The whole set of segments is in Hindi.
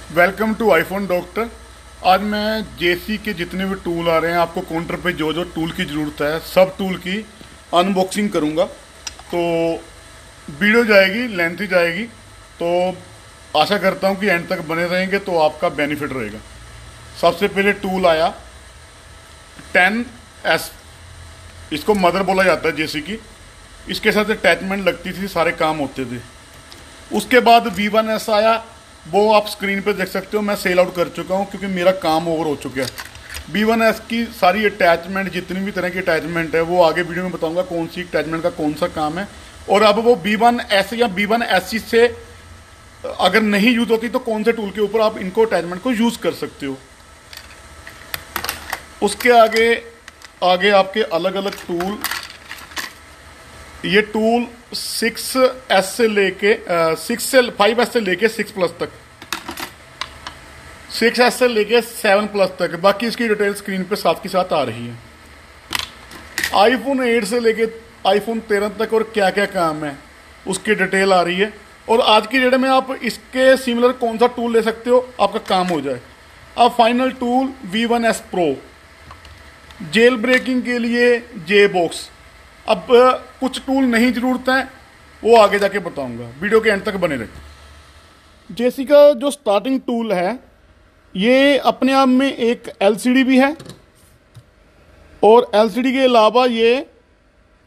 Welcome to iPhone doctor. आज मैं जेसी के जितने भी टूल आ रहे हैं, आपको काउंटर पे जो जो टूल की ज़रूरत है सब टूल की अनबॉक्सिंग करूंगा। तो वीडियो जाएगी, लेंथी जाएगी, तो आशा करता हूं कि एंड तक बने रहेंगे तो आपका बेनिफिट रहेगा। सबसे पहले टूल आया 10S। इसको मदर बोला जाता है जेसी की। इसके साथ अटैचमेंट लगती थी, सारे काम होते थे। उसके बाद V1S आया, वो आप स्क्रीन पे देख सकते हो। मैं सेल आउट कर चुका हूँ क्योंकि मेरा काम ओवर हो चुका है। V1S की सारी अटैचमेंट, जितनी भी तरह की अटैचमेंट है, वो आगे वीडियो में बताऊंगा कौन सी अटैचमेंट का कौन सा काम है। और अब वो V1S या V1SC से अगर नहीं यूज होती तो कौन से टूल के ऊपर आप इनको अटैचमेंट को यूज कर सकते हो। उसके आगे आगे आपके अलग अलग टूल। ये टूल 6S से लेके 5S से लेके 6 प्लस तक, 6S से लेके 7 प्लस तक, बाकी इसकी डिटेल स्क्रीन पे साथ के साथ आ रही है। आईफोन 8 से लेके आईफोन 13 तक और क्या क्या काम है उसकी डिटेल आ रही है। और आज की डेट में आप इसके सिमिलर कौन सा टूल ले सकते हो आपका काम हो जाए। अब final tool V1S Pro, jailbreaking के लिए JBox। अब कुछ टूल नहीं जरूरत है, वो आगे जाके बताऊंगा, वीडियो के एंड तक बने रहे। जेसी का जो स्टार्टिंग टूल है, ये अपने आप में एक LCD भी है, और LCD के अलावा ये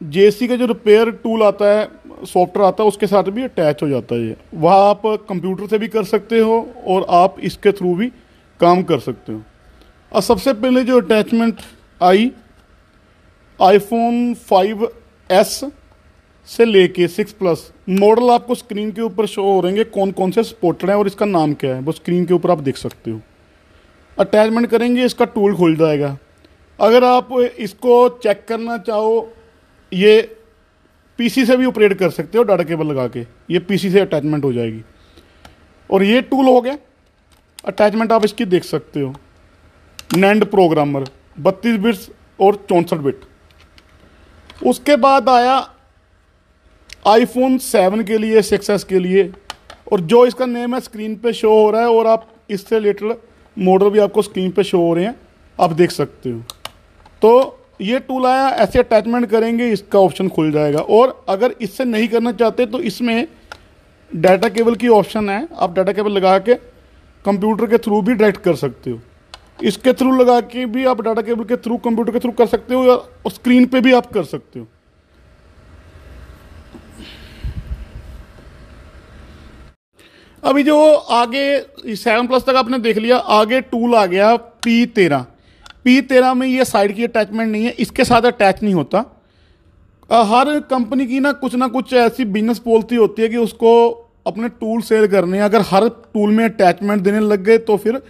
जेसी का जो रिपेयर टूल आता है, सॉफ्टवेयर आता है, उसके साथ भी अटैच हो जाता है। ये वहाँ आप कंप्यूटर से भी कर सकते हो और आप इसके थ्रू भी काम कर सकते हो। और सबसे पहले जो अटैचमेंट आई, आईफोन 5S से लेके 6 प्लस मॉडल आपको स्क्रीन के ऊपर शो हो रहेंगे, कौन कौन से सपोर्टेड हैं और इसका नाम क्या है, वो स्क्रीन के ऊपर आप देख सकते हो। अटैचमेंट करेंगे, इसका टूल खुल जाएगा। अगर आप इसको चेक करना चाहो, ये पीसी से भी ऑपरेट कर सकते हो, डाटा केबल लगा के ये पीसी से अटैचमेंट हो जाएगी। और ये टूल हो गया अटैचमेंट, आप इसकी देख सकते हो। नैंड प्रोग्रामर 32 बिट्स और 64 बिट। उसके बाद आया आईफोन 7 के लिए, 6S के लिए, और जो इसका नेम है स्क्रीन पे शो हो रहा है, और आप इससे रिलेटेड मॉडल भी आपको स्क्रीन पे शो हो रहे हैं, आप देख सकते हो। तो ये टूल आया, ऐसे अटैचमेंट करेंगे इसका ऑप्शन खुल जाएगा। और अगर इससे नहीं करना चाहते तो इसमें डाटा केबल की ऑप्शन है, आप डाटा केबल लगा के कंप्यूटर के थ्रू भी डायरेक्ट कर सकते हो। इसके थ्रू लगा के भी आप डाटा केबल के थ्रू, कंप्यूटर के थ्रू कर सकते हो, या स्क्रीन पे भी आप कर सकते हो। अभी जो आगे 7 प्लस तक आपने देख लिया, आगे टूल आ गया P13 में ये साइड की अटैचमेंट नहीं है, इसके साथ अटैच नहीं होता। हर कंपनी की ना कुछ ऐसी बिजनेस पॉलिसी होती है कि उसको अपने टूल सेल करने हैं। अगर हर टूल में अटैचमेंट देने लग गए तो फिर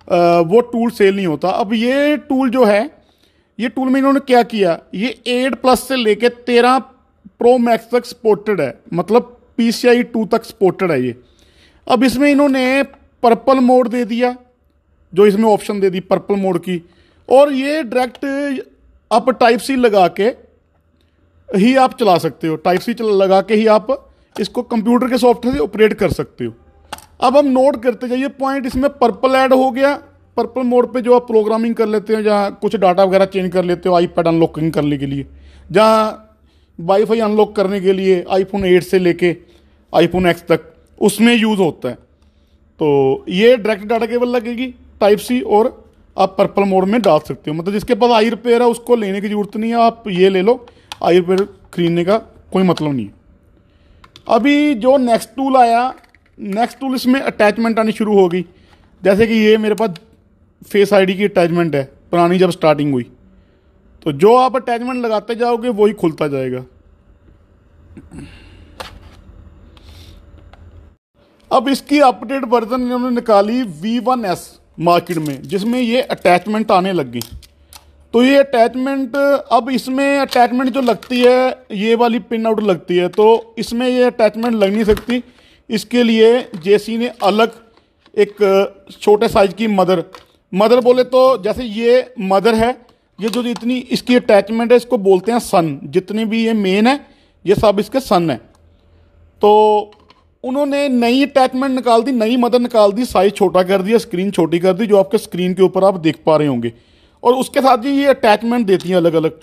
वो टूल सेल नहीं होता। अब ये टूल जो है, ये टूल में इन्होंने क्या किया, ये 8 प्लस से लेके 13 प्रो मैक्स तक सपोर्टेड है, मतलब PCI 2 तक सपोर्टेड है ये। अब इसमें इन्होंने पर्पल मोड दे दिया, जो इसमें ऑप्शन दे दी पर्पल मोड की, और ये डायरेक्ट आप टाइप सी लगा के ही आप चला सकते हो। टाइप सी लगा के ही आप इसको कंप्यूटर के सॉफ्टवेयर से ऑपरेट कर सकते हो। अब हम नोट करते जाइए पॉइंट। इसमें पर्पल ऐड हो गया, पर्पल मोड पे जो आप प्रोग्रामिंग कर लेते हो, जहाँ कुछ डाटा वगैरह चेंज कर लेते हो, आईपैड अनलॉकिंग करने के लिए, जहाँ वाईफाई अनलॉक करने के लिए आईफोन 8 से लेके आईफोन X तक उसमें यूज़ होता है। तो ये डायरेक्ट डाटा केबल लगेगी टाइप सी, और आप पर्पल मोड में डाल सकते हो। मतलब जिसके पास आई रिपेयर है उसको लेने की जरूरत नहीं है, आप ये ले लो, आई रिपेयर खरीदने का कोई मतलब नहीं है। अभी जो नेक्स्ट टूल आया, नेक्स्ट टूल इसमें अटैचमेंट आनी शुरू हो गई। जैसे कि ये मेरे पास फेस आईडी की अटैचमेंट है, पुरानी जब स्टार्टिंग हुई, तो जो आप अटैचमेंट लगाते जाओगे वही खुलता जाएगा। अब इसकी अपडेट वर्जन इन्होंने निकाली V1S मार्केट में, जिसमें ये अटैचमेंट आने लग गई। तो ये अटैचमेंट, अब इसमें अटैचमेंट जो लगती है, ये वाली पिन आउट लगती है, तो इसमें ये अटैचमेंट लग नहीं सकती। इसके लिए जेसी ने अलग एक छोटे साइज की मदर बोले तो, जैसे ये मदर है, ये जो इतनी इसकी अटैचमेंट है, इसको बोलते हैं सन। जितने भी ये मेन है, ये सब इसके सन है। तो उन्होंने नई अटैचमेंट निकाल दी, नई मदर निकाल दी, साइज छोटा कर दिया, स्क्रीन छोटी कर दी, जो आपके स्क्रीन के ऊपर आप देख पा रहे होंगे। और उसके साथ ही ये अटैचमेंट देती हैं अलग अलग।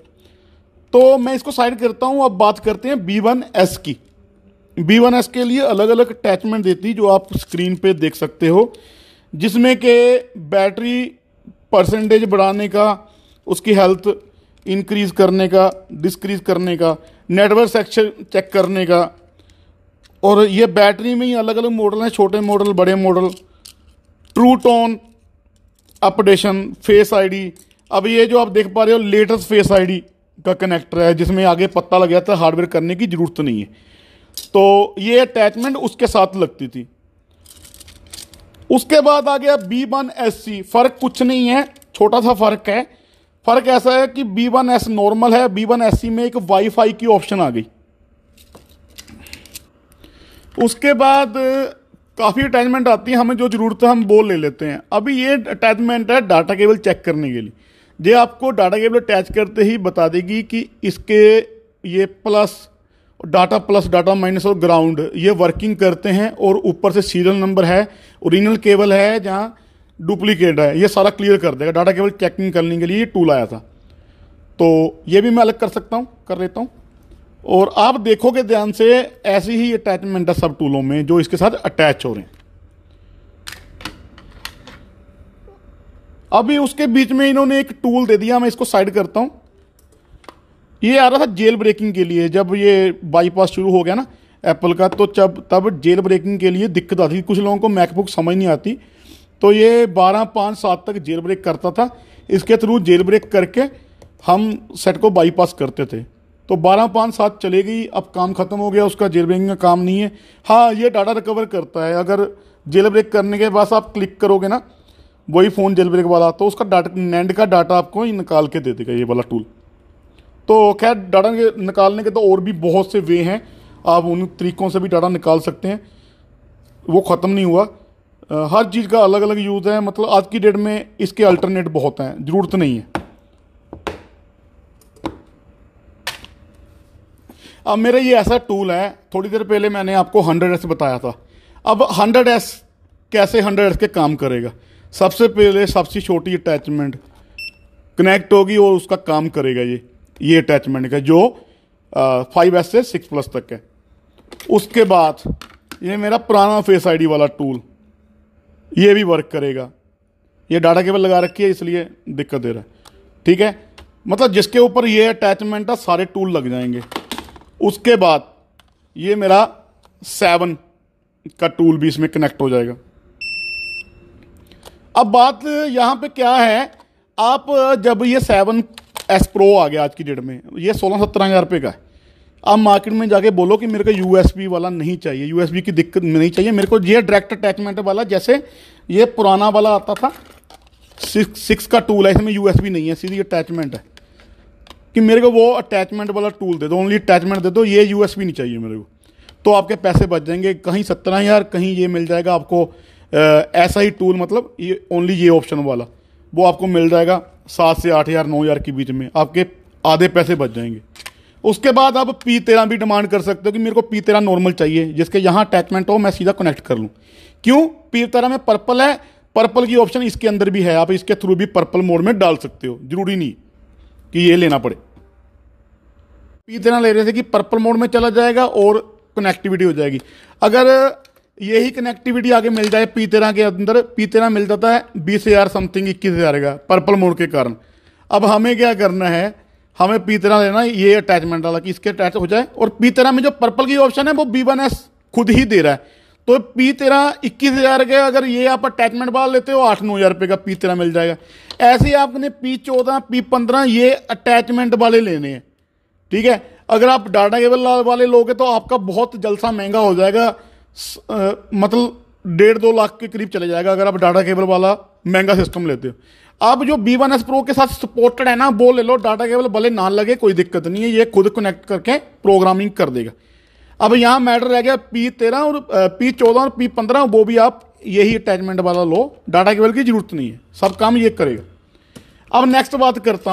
तो मैं इसको साइड करता हूँ। अब बात करते हैं B1S की। B1S के लिए अलग अलग अटैचमेंट देती, जो आप स्क्रीन पे देख सकते हो, जिसमें कि बैटरी परसेंटेज बढ़ाने का, उसकी हेल्थ इंक्रीज करने का, डिस्क्रीज करने का, नेटवर्क सेक्शन चेक करने का। और ये बैटरी में ही अलग अलग मॉडल हैं, छोटे मॉडल, बड़े model, true tone, updation, face ID. अब ये जो आप देख पा रहे हो लेटेस्ट फेस आईडी का कनेक्टर है, जिसमें आगे पत्ता लग जाता है, हार्डवेयर करने की जरूरत नहीं है। तो ये अटैचमेंट उसके साथ लगती थी। उसके बाद आ गया B1SC। फर्क कुछ नहीं है, छोटा सा फर्क है। फर्क ऐसा है कि B1S नॉर्मल है, B1SC में एक वाईफाई की ऑप्शन आ गई। उसके बाद काफ़ी अटैचमेंट आती है, हमें जो ज़रूरत है हम वो ले लेते हैं। अभी ये अटैचमेंट है डाटा केबल चेक करने के लिए। ये आपको डाटा केबल अटैच करते ही बता देगी कि इसके ये प्लस डाटा माइनस और ग्राउंड ये वर्किंग करते हैं, और ऊपर से सीरियल नंबर है, ओरिजिनल केबल है, जहाँ डुप्लीकेट है, ये सारा क्लियर कर देगा। डाटा केबल चेकिंग करने के लिए ये टूल आया था, तो ये भी मैं अलग कर सकता हूँ, कर लेता हूँ। और आप देखोगे ध्यान से, ऐसी ही अटैचमेंट है सब टूलों में जो इसके साथ अटैच हो रहे हैं। अभी उसके बीच में इन्होंने एक टूल दे दिया, मैं इसको साइड करता हूं। ये आ रहा था जेल ब्रेकिंग के लिए। जब ये बाईपास शुरू हो गया ना एप्पल का, तो तब जेल ब्रेकिंग के लिए दिक्कत आती थी। कुछ लोगों को मैकबुक समझ नहीं आती, तो ये 12, 5, 7 तक जेल ब्रेक करता था। इसके थ्रू जेल ब्रेक करके हम सेट को बाईपास करते थे। तो 12, 5, 7 चले गई, अब काम खत्म हो गया, उसका जेल ब्रेकिंग का काम नहीं है। हाँ, ये डाटा रिकवर करता है। अगर जेल ब्रेक करने के बाद आप क्लिक करोगे ना, वही फ़ोन जेल ब्रेक वाला, तो उसका डाटा, नैंड का डाटा आपको निकाल के दे देगा ये वाला टूल। तो खैर, डाटा निकालने के तो और भी बहुत से वे हैं, आप उन तरीक़ों से भी डाटा निकाल सकते हैं, वो ख़त्म नहीं हुआ। हर चीज़ का अलग अलग यूज़ है। मतलब आज की डेट में इसके अल्टरनेट बहुत हैं, ज़रूरत नहीं है। अब मेरा ये ऐसा टूल है, थोड़ी देर पहले मैंने आपको 100S बताया था। अब 100S कैसे 100S के काम करेगा। सबसे पहले सबसे छोटी अटैचमेंट कनेक्ट होगी और उसका काम करेगा ये अटैचमेंट का, जो 5S से 6+ तक है। उसके बाद ये मेरा पुराना फेस आईडी वाला टूल, ये भी वर्क करेगा। ये डाटा केबल लगा रखी है इसलिए दिक्कत दे रहा है, ठीक है। मतलब जिसके ऊपर ये अटैचमेंट है सारे टूल लग जाएंगे। उसके बाद ये मेरा 7 का टूल भी इसमें कनेक्ट हो जाएगा। अब बात यहाँ पे क्या है, आप जब ये 7S Pro आ गया आज की डेट में, ये 16-17 हज़ार रुपये का है। आप मार्केट में जाके बोलो कि मेरे को USB वाला नहीं चाहिए, USB की दिक्कत नहीं चाहिए, मेरे को ये डायरेक्ट अटैचमेंट वाला, जैसे ये पुराना वाला आता था 6 का टूल है, इसमें USB नहीं है, सीधी अटैचमेंट है, कि मेरे को वो अटैचमेंट वाला टूल दे दो, ओनली अटैचमेंट दे दो, ये USB नहीं चाहिए मेरे को। तो आपके पैसे बच जाएंगे, कहीं 17,000, कहीं ये मिल जाएगा आपको ऐसा ही टूल, मतलब ये ओनली ये ऑप्शन वाला, वो आपको मिल जाएगा 7 से 8,000, 9,000 के बीच में, आपके आधे पैसे बच जाएंगे। उसके बाद आप P13 भी डिमांड कर सकते हो कि मेरे को P13 नॉर्मल चाहिए, जिसके यहाँ अटैचमेंट हो, मैं सीधा कनेक्ट कर लूँ। क्यों? P13 में पर्पल है, पर्पल की ऑप्शन इसके अंदर भी है, आप इसके थ्रू भी पर्पल मोड में डाल सकते हो, जरूरी नहीं कि ये लेना पड़े। P13 ले रहे थे कि पर्पल मोड में चला जाएगा और कनेक्टिविटी हो जाएगी। अगर यही कनेक्टिविटी आगे मिल जाए P13 के अंदर, P13 मिल जाता है 20,000 समथिंग, 21,000 का, पर्पल मोड के कारण। अब हमें क्या करना है, हमें P13 लेना है ये अटैचमेंट वाला, कि इसके अटैच हो जाए। और P13 में जो पर्पल की ऑप्शन है वो B1S खुद ही दे रहा है। तो P13 21,000 के, अगर ये आप अटैचमेंट वाला लेते हो 8-9 हज़ार रुपये का P13 मिल जाएगा। ऐसे ही आपने P14, P15 ये अटैचमेंट वाले लेने हैं, ठीक है। अगर आप डाटा केबल वाले लोगे तो आपका बहुत जलसा महंगा हो जाएगा, मतलब 1.5-2 लाख के करीब चले जाएगा अगर आप डाटा केबल वाला महंगा सिस्टम लेते हो। आप जो B1S Pro के साथ सपोर्टेड है ना, वो ले लो, डाटा केबल भले ना लगे कोई दिक्कत नहीं है, ये खुद कनेक्ट करके प्रोग्रामिंग कर देगा। अब यहाँ मैटर रह गया P13 और P14 और P15, वो भी आप यही अटैचमेंट वाला लो, डाटा केबल की जरूरत नहीं है, सब काम ये करेगा। अब नेक्स्ट बात करता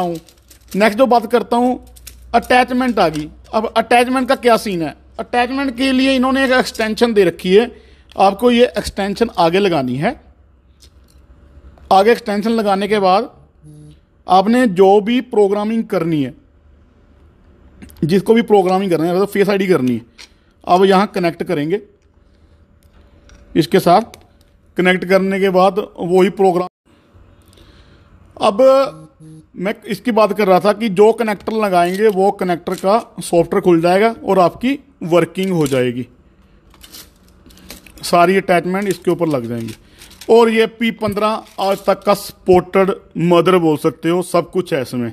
हूँ, अटैचमेंट आ गई। अब अटैचमेंट का क्या सीन है, अटैचमेंट के लिए इन्होंने एक एक्सटेंशन दे रखी है। आपको ये एक्सटेंशन आगे लगानी है। आगे एक्सटेंशन लगाने के बाद आपने जो भी प्रोग्रामिंग करनी है, जिसको भी प्रोग्रामिंग करनी है, तो फेस आईडी करनी है, अब यहाँ कनेक्ट करेंगे। इसके साथ कनेक्ट करने के बाद वही प्रोग्राम, अब मैं इसकी बात कर रहा था कि जो कनेक्टर लगाएंगे वो कनेक्टर का सॉफ्टवेयर खुल जाएगा और आपकी वर्किंग हो जाएगी। सारी अटैचमेंट इसके ऊपर लग जाएंगी। और ये P15 आज तक का सपोर्टेड मदर बोल सकते हो, सब कुछ है इसमें।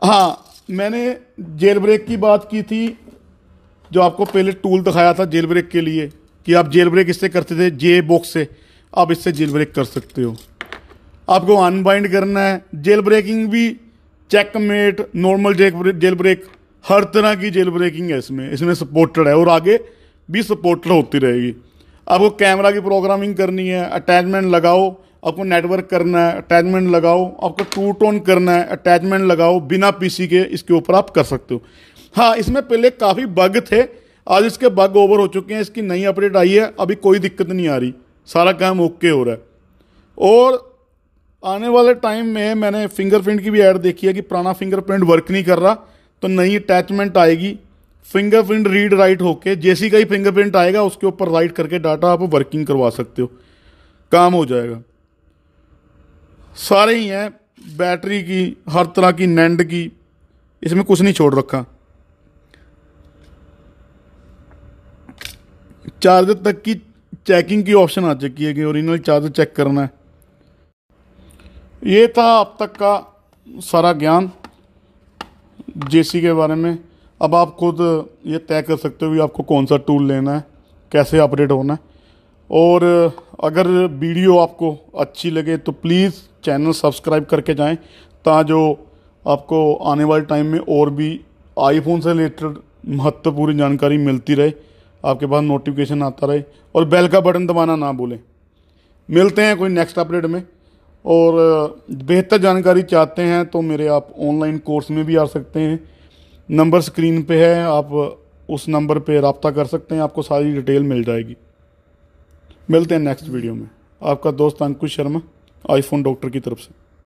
हाँ, मैंने जेल ब्रेक की बात की थी, जो आपको पहले टूल दिखाया था जेल ब्रेक के लिए कि आप जेल ब्रेक इससे करते थे, जे बॉक्स से, आप इससे जेल ब्रेक कर सकते हो। आपको अनबाइंड करना है, जेल ब्रेकिंग भी, चेकमेट, नॉर्मल जेल ब्रेक, हर तरह की जेल ब्रेकिंग है इसमें सपोर्टेड है और आगे भी सपोर्टेड होती रहेगी। आपको कैमरा की प्रोग्रामिंग करनी है, अटैचमेंट लगाओ। आपको नेटवर्क करना है, अटैचमेंट लगाओ। आपको टू टोन करना है, अटैचमेंट लगाओ। बिना पीसी के इसके ऊपर आप कर सकते हो। हाँ, इसमें पहले काफ़ी बग थे, आज इसके बग ओवर हो चुके हैं। इसकी नई अपडेट आई है, अभी कोई दिक्कत नहीं आ रही, सारा काम ओके हो रहा है। और आने वाले टाइम में मैंने फिंगरप्रिंट की भी ऐड देखी है कि पुराना फिंगरप्रिंट वर्क नहीं कर रहा, तो नई अटैचमेंट आएगी। फिंगरप्रिंट रीड राइट होके जैसी का ही फिंगरप्रिंट आएगा उसके ऊपर राइट करके डाटा आप वर्किंग करवा सकते हो, काम हो जाएगा। सारे ही हैं, बैटरी की, हर तरह की, नैंड की, इसमें कुछ नहीं छोड़ रखा। चार्जर तक की चेकिंग की ऑप्शन आ चुकी है कि ओरिजिनल चार्जर चेक करना है। ये था अब तक का सारा ज्ञान जेसी के बारे में। अब आप खुद ये तय कर सकते हो कि आपको कौन सा टूल लेना है, कैसे अपडेट होना है। और अगर वीडियो आपको अच्छी लगे तो प्लीज़ चैनल सब्सक्राइब करके जाएं, ताकि आपको आने वाले टाइम में और भी आईफोन से रिलेटेड महत्वपूर्ण जानकारी मिलती रहे, आपके पास नोटिफिकेशन आता रहे। और बेल का बटन दबाना ना भूलें। मिलते हैं कोई नेक्स्ट अपडेट में। और बेहतर जानकारी चाहते हैं तो मेरे आप ऑनलाइन कोर्स में भी आ सकते हैं। नंबर स्क्रीन पे है, आप उस नंबर पे रब्ता कर सकते हैं, आपको सारी डिटेल मिल जाएगी। मिलते हैं नेक्स्ट वीडियो में। आपका दोस्त अंकुश शर्मा, आईफोन डॉक्टर की तरफ से।